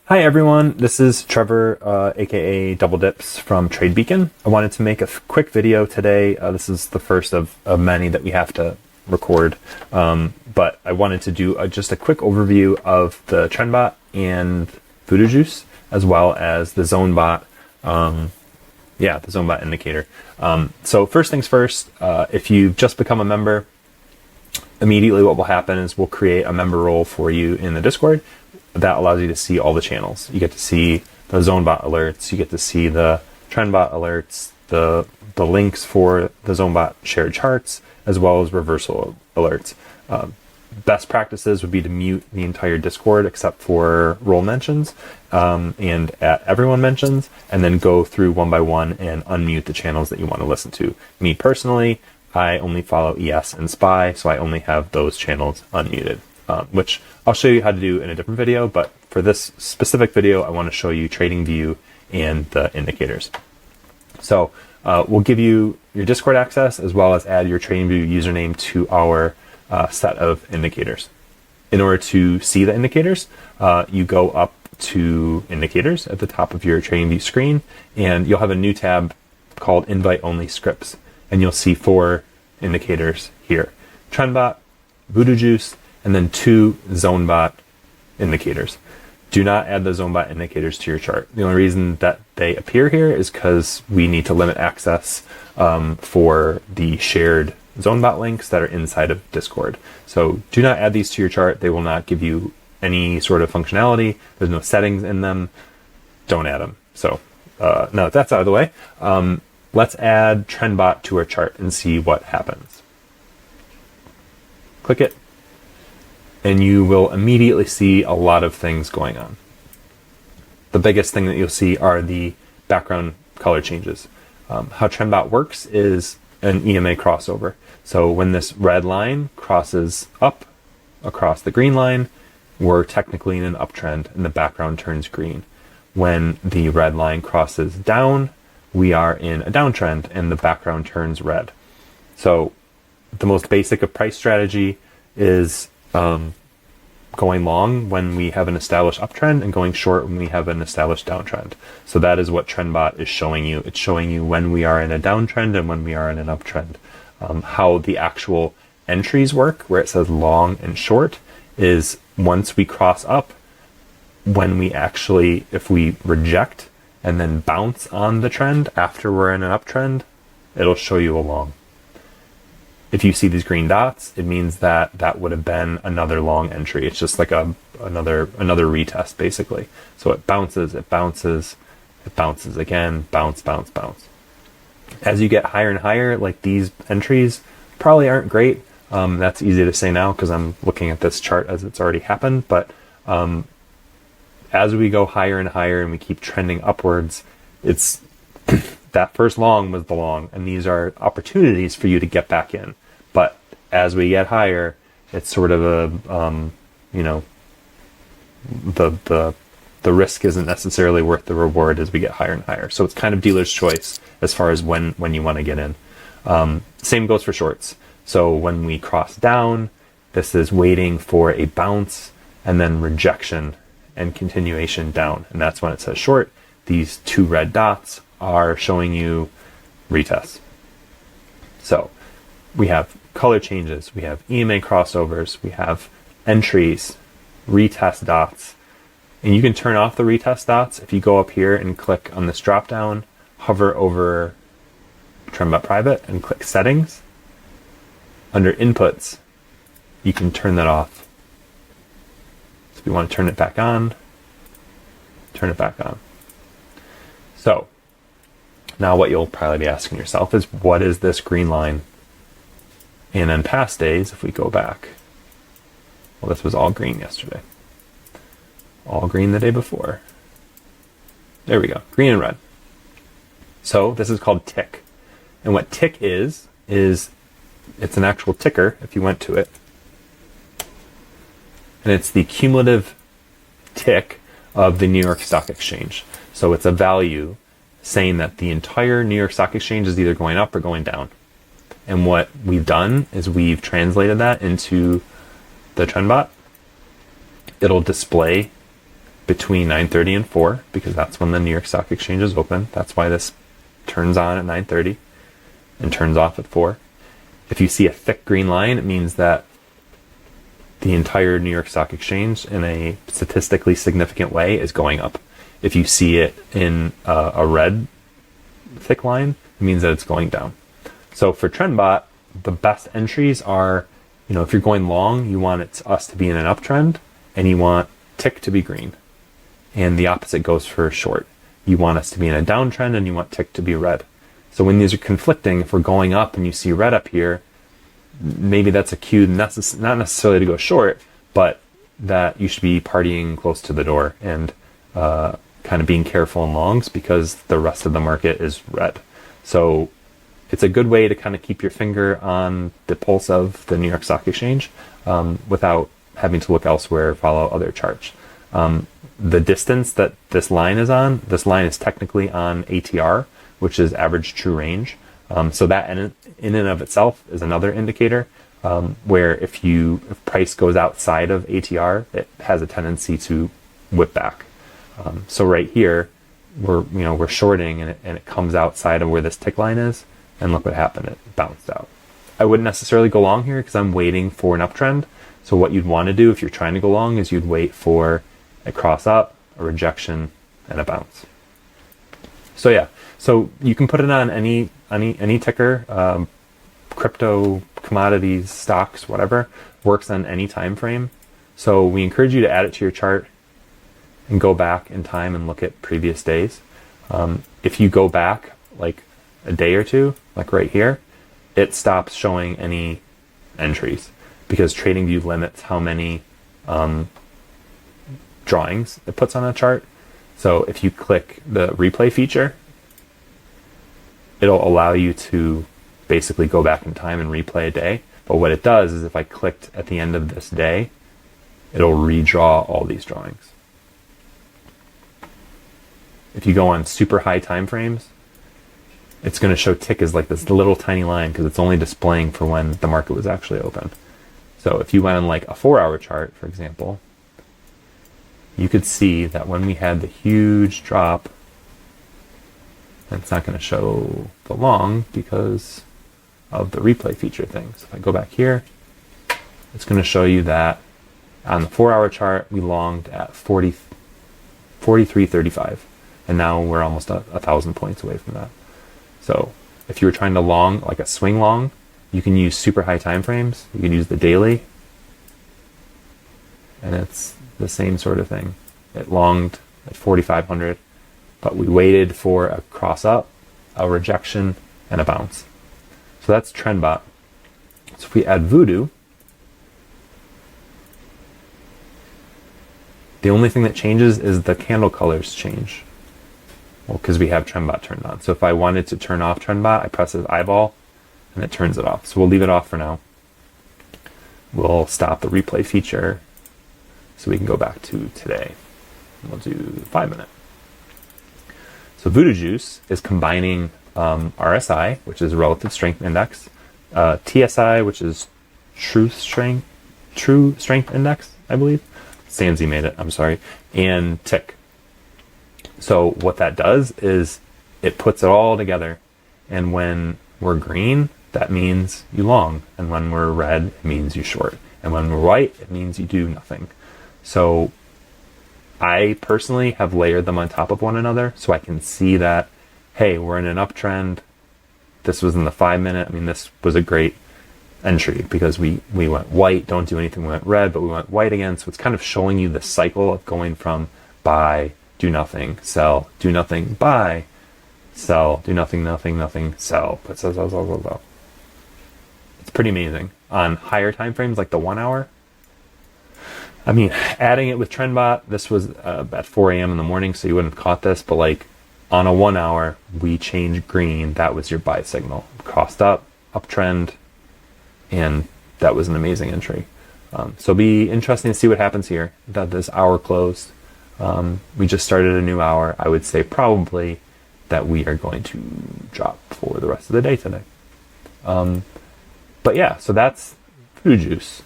Hi everyone, this is Trevor, aka Double Dips from Trade Beacon. I wanted to make a quick video today. This is the first of many that we have to record, but I wanted to do just a quick overview of the Trendbot and Voodoo Juice, as well as the ZoneBot, the ZoneBot indicator. So first things first, if you've just become a member, immediately what will happen is we'll create a member role for you in the Discord. That allows you to see all the channels. You get to see the ZoneBot alerts, you get to see the Trendbot alerts, the links for the ZoneBot shared charts, as well as reversal alerts. Best practices would be to mute the entire Discord except for role mentions and at everyone mentions, and then go through one by one and unmute the channels that you want to listen to. Me personally, I only follow ES and SPY, so I only have those channels unmuted. Which I'll show you how to do in a different video, but for this specific video, I want to show you TradingView and the indicators. So we'll give you your Discord access as well as add your TradingView username to our set of indicators. In order to see the indicators, you go up to indicators at the top of your TradingView screen, and you'll have a new tab called Invite Only Scripts, and you'll see 4 indicators here: Trendbot, Voodoo Juice, and then 2 ZoneBot indicators. Do not add the ZoneBot indicators to your chart. The only reason that they appear here is because we need to limit access for the shared ZoneBot links that are inside of Discord. So do not add these to your chart. They will not give you any sort of functionality. There's no settings in them. Don't add them. So now that that's out of the way, let's add Trendbot to our chart and see what happens. Click it, and you will immediately see a lot of things going on. The biggest thing that you'll see are the background color changes. How Trendbot works is an EMA crossover. So when this red line crosses up across the green line, we're technically in an uptrend and the background turns green. When the red line crosses down, we are in a downtrend and the background turns red. So the most basic of price strategy is going long when we have an established uptrend and going short when we have an established downtrend. So that is what Trendbot is showing you. It's showing you when we are in a downtrend and when we are in an uptrend. How the actual entries work, where it says long and short, is once we cross up, when we actually, if we reject and then bounce on the trend after we're in an uptrend, it'll show you a long. If you see these green dots, it means that that would have been another long entry. It's just like another retest, basically. So it bounces, it bounces, it bounces again, bounce, bounce, bounce. As you get higher and higher, like these entries probably aren't great. That's easy to say now because I'm looking at this chart as it's already happened. But as we go higher and higher and we keep trending upwards, it's that first long was the long, and these are opportunities for you to get back in. But as we get higher, it's sort of a, the risk isn't necessarily worth the reward as we get higher and higher. So it's kind of dealer's choice as far as when you want to get in. Same goes for shorts. So when we cross down, this is waiting for a bounce and then rejection and continuation down. And that's when it says short. These 2 red dots are showing you retests. So we have color changes, we have EMA crossovers, we have entries, retest dots, and you can turn off the retest dots if you go up here and click on this drop down, hover over Trendbot Private and click Settings. Under Inputs, you can turn that off. So if you want to turn it back on, turn it back on. So now what you'll probably be asking yourself is, what is this green line? And in past days, if we go back, well, this was all green yesterday. All green the day before. There we go, green and red. So this is called tick. And what tick is it's an actual ticker, if you went to it. And it's the cumulative tick of the New York Stock Exchange. So it's a value saying that the entire New York Stock Exchange is either going up or going down. And what we've done is we've translated that into the Trendbot. It'll display between 9:30 and 4, because that's when the New York Stock Exchange is open. That's why this turns on at 9:30 and turns off at 4. If you see a thick green line, it means that the entire New York Stock Exchange in a statistically significant way is going up. If you see it in a red thick line, it means that it's going down. So for Trendbot, the best entries are, if you're going long, you want us to be in an uptrend, and you want tick to be green. And the opposite goes for short. You want us to be in a downtrend, and you want tick to be red. So when these are conflicting, if we're going up and you see red up here, maybe that's a cue, not necessarily to go short, but that you should be partying close to the door and kind of being careful in longs, because the rest of the market is red. So it's a good way to kind of keep your finger on the pulse of the New York Stock Exchange without having to look elsewhere or follow other charts. The distance that this line is technically on ATR, which is average true range. So that in and of itself is another indicator where if price goes outside of ATR, it has a tendency to whip back. So right here, we're shorting, and it comes outside of where this tick line is, and look what happened, it bounced out. I wouldn't necessarily go long here because I'm waiting for an uptrend. So what you'd want to do if you're trying to go long is you'd wait for a cross up, a rejection, and a bounce. So yeah, so you can put it on any ticker, crypto, commodities, stocks, whatever, works on any time frame. So we encourage you to add it to your chart and go back in time and look at previous days. If you go back like a day or two, like right here, it stops showing any entries because TradingView limits how many drawings it puts on a chart. So if you click the replay feature, it'll allow you to basically go back in time and replay a day. But what it does is if I clicked at the end of this day, it'll redraw all these drawings. If you go on super high time frames, it's going to show tick as like this little tiny line because it's only displaying for when the market was actually open. So if you went on like a 4-hour chart, for example, you could see that when we had the huge drop, and it's not going to show the long because of the replay feature thing. So if I go back here, it's going to show you that on the 4-hour chart, we longed at 43.35. And now we're almost 1,000 points away from that. So if you were trying to long, like a swing long, you can use super high time frames. You can use the daily. And it's the same sort of thing. It longed at 4,500, but we waited for a cross up, a rejection, and a bounce. So that's Trendbot. So if we add Voodoo, the only thing that changes is the candle colors change. Well, because we have Trendbot turned on. So if I wanted to turn off Trendbot, I press his eyeball and it turns it off. So we'll leave it off for now. We'll stop the replay feature so we can go back to today. We'll do 5-minute. So Voodoo Juice is combining RSI, which is Relative Strength Index, TSI, which is True Strength Index, I believe. Sansi made it, I'm sorry, and tick. So what that does is it puts it all together, and when we're green, that means you long, and when we're red, it means you short, and when we're white, it means you do nothing. So I personally have layered them on top of one another so I can see that, hey, we're in an uptrend. This was in the 5-minute. I mean, this was a great entry because we went white, don't do anything, we went red, but we went white again. So it's kind of showing you the cycle of going from buy, do nothing, sell, do nothing, buy, sell, do nothing, nothing, nothing, sell, but sell. It's pretty amazing. On higher time frames like the 1 hour, I mean, adding it with Trendbot, this was at 4 a.m. in the morning, so you wouldn't have caught this, but like on a 1 hour, we changed green. That was your buy signal. Crossed up, uptrend, and that was an amazing entry. So be interesting to see what happens here. That this hour closed. We just started a new hour. I would say probably that we are going to drop for the rest of the day today. But yeah, so that's Voodoo Juice.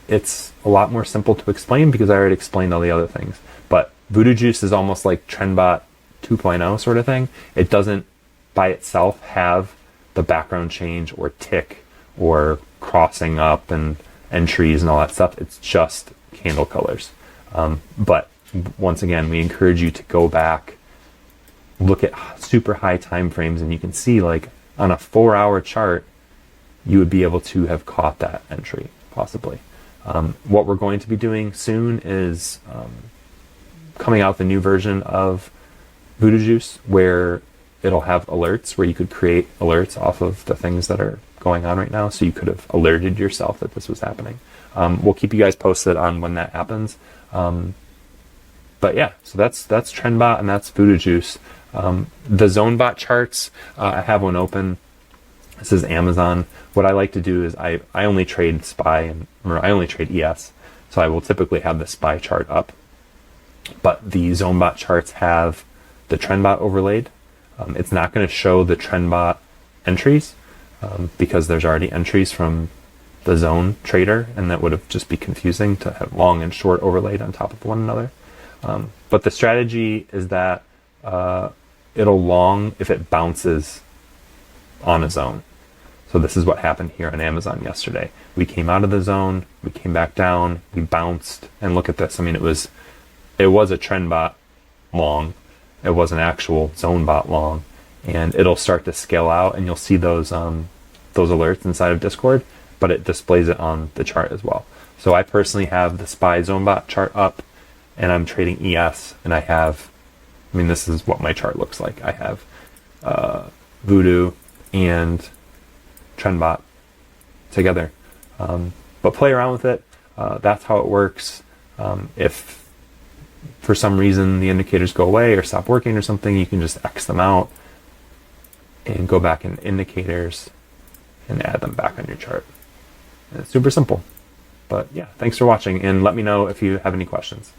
it's a lot more simple to explain because I already explained all the other things. But Voodoo Juice is almost like Trendbot 2.0 sort of thing. It doesn't by itself have the background change or tick or crossing up and entries and all that stuff. It's just candle colors. But once again, we encourage you to go back, look at super high time frames, and you can see like on a 4-hour chart, you would be able to have caught that entry possibly. What we're going to be doing soon is coming out the new version of Voodoo Juice, where it'll have alerts where you could create alerts off of the things that are going on right now, so you could have alerted yourself that this was happening. We'll keep you guys posted on when that happens. But yeah, so that's Trendbot and that's Voodoo Juice. The ZoneBot charts, I have one open. This is Amazon. What I like to do is I only trade SPY or I only trade ES, so I will typically have the SPY chart up. But the ZoneBot charts have the Trendbot overlaid. It's not going to show the Trendbot entries because there's already entries from the zone trader, and that would have just be confusing to have long and short overlaid on top of one another. But the strategy is that it'll long if it bounces on a zone. So this is what happened here on Amazon yesterday. We came out of the zone, we came back down, we bounced, and look at this. I mean, it was a Trendbot long. It was an actual ZoneBot long, and it'll start to scale out, and you'll see those alerts inside of Discord, but it displays it on the chart as well. So I personally have the SPY ZoneBot chart up, and I'm trading ES, and this is what my chart looks like. I have Voodoo and Trendbot together. But play around with it. That's how it works. If for some reason the indicators go away or stop working or something, you can just X them out and go back in indicators and add them back on your chart. And it's super simple. But yeah, thanks for watching, and let me know if you have any questions.